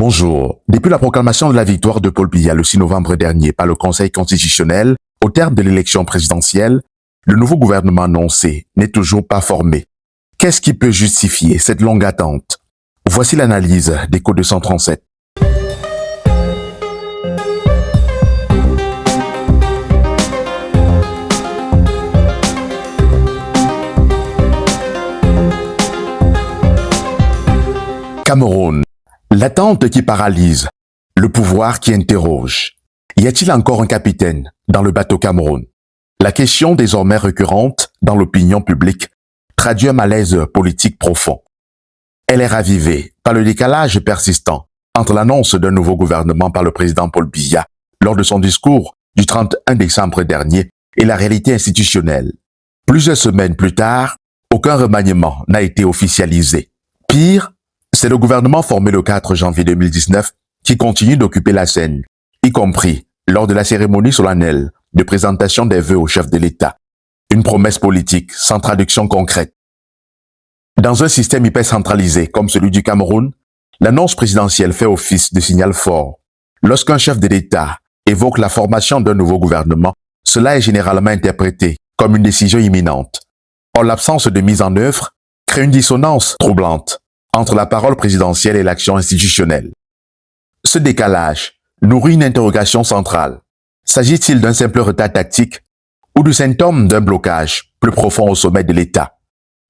Bonjour. Depuis la proclamation de la victoire de Paul Biya le 6 novembre dernier par le Conseil constitutionnel, au terme de l'élection présidentielle, le nouveau gouvernement annoncé n'est toujours pas formé. Qu'est-ce qui peut justifier cette longue attente? Voici l'analyse d'Echo 237. Cameroun. L'attente qui paralyse, le pouvoir qui interroge. Y a-t-il encore un capitaine dans le bateau Cameroun? La question désormais récurrente dans l'opinion publique traduit un malaise politique profond. Elle est ravivée par le décalage persistant entre l'annonce d'un nouveau gouvernement par le président Paul Biya lors de son discours du 31 décembre dernier et la réalité institutionnelle. Plusieurs semaines plus tard, aucun remaniement n'a été officialisé. Pire, c'est le gouvernement formé le 4 janvier 2019 qui continue d'occuper la scène, y compris lors de la cérémonie solennelle de présentation des vœux au chef de l'État. Une promesse politique sans traduction concrète. Dans un système hyper centralisé comme celui du Cameroun, l'annonce présidentielle fait office de signal fort. Lorsqu'un chef de l'État évoque la formation d'un nouveau gouvernement, cela est généralement interprété comme une décision imminente. Or, l'absence de mise en œuvre crée une dissonance troublante entre la parole présidentielle et l'action institutionnelle. Ce décalage nourrit une interrogation centrale. S'agit-il d'un simple retard tactique ou du symptôme d'un blocage plus profond au sommet de l'État?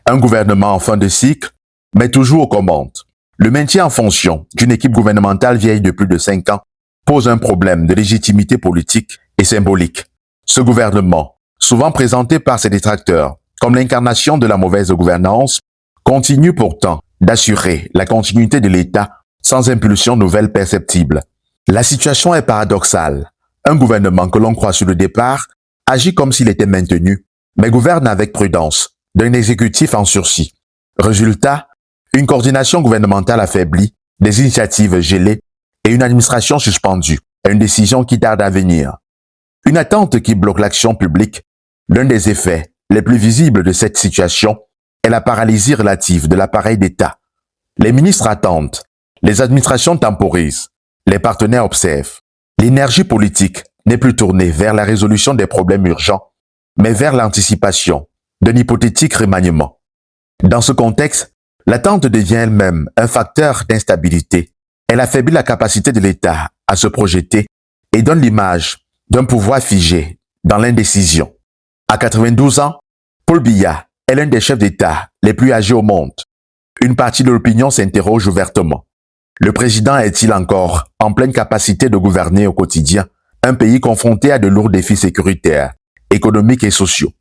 Un gouvernement en fin de cycle, mais toujours aux commandes. Le maintien en fonction d'une équipe gouvernementale vieille de plus de 5 ans pose un problème de légitimité politique et symbolique. Ce gouvernement, souvent présenté par ses détracteurs comme l'incarnation de la mauvaise gouvernance, continue pourtant d'assurer la continuité de l'État sans impulsion nouvelle perceptible. La situation est paradoxale. Un gouvernement que l'on croit sur le départ agit comme s'il était maintenu, mais gouverne avec prudence, d'un exécutif en sursis. Résultat, une coordination gouvernementale affaiblie, des initiatives gelées et une administration suspendue à une décision qui tarde à venir. Une attente qui bloque l'action publique. L'un des effets les plus visibles de cette situation est la paralysie relative de l'appareil d'État. Les ministres attendent, les administrations temporisent, les partenaires observent. L'énergie politique n'est plus tournée vers la résolution des problèmes urgents, mais vers l'anticipation d'un hypothétique remaniement. Dans ce contexte, l'attente devient elle-même un facteur d'instabilité. Elle affaiblit la capacité de l'État à se projeter et donne l'image d'un pouvoir figé dans l'indécision. À 92 ans, Paul Biya est l'un des chefs d'État les plus âgés au monde. Une partie de l'opinion s'interroge ouvertement. Le président est-il encore en pleine capacité de gouverner au quotidien un pays confronté à de lourds défis sécuritaires, économiques et sociaux?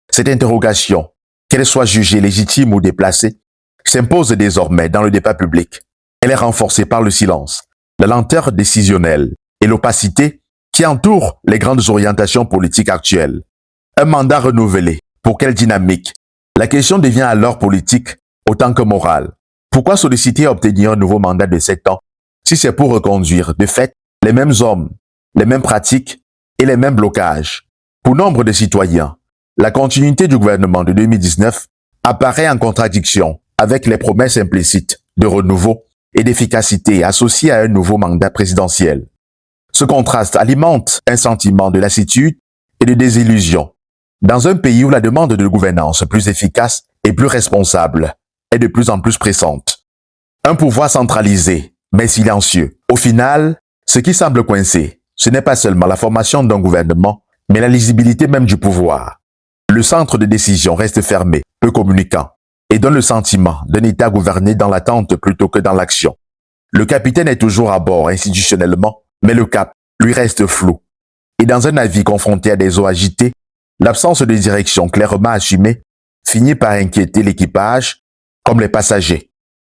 Cette interrogation, qu'elle soit jugée légitime ou déplacée, s'impose désormais dans le débat public. Elle est renforcée par le silence, la lenteur décisionnelle et l'opacité qui entourent les grandes orientations politiques actuelles. Un mandat renouvelé, pour quelle dynamique? La question devient alors politique autant que morale. Pourquoi solliciter à obtenir un nouveau mandat de 7 ans si c'est pour reconduire, de fait, les mêmes hommes, les mêmes pratiques et les mêmes blocages? Pour nombre de citoyens, la continuité du gouvernement de 2019 apparaît en contradiction avec les promesses implicites de renouveau et d'efficacité associées à un nouveau mandat présidentiel. Ce contraste alimente un sentiment de lassitude et de désillusion. Dans un pays où la demande de gouvernance plus efficace et plus responsable est de plus en plus pressante. Un pouvoir centralisé, mais silencieux. Au final, ce qui semble coincer, ce n'est pas seulement la formation d'un gouvernement, mais la lisibilité même du pouvoir. Le centre de décision reste fermé, peu communicant, et donne le sentiment d'un État gouverné dans l'attente plutôt que dans l'action. Le capitaine est toujours à bord institutionnellement, mais le cap lui reste flou. Et dans un avis confronté à des eaux agitées, l'absence de direction clairement assumée finit par inquiéter l'équipage comme les passagers.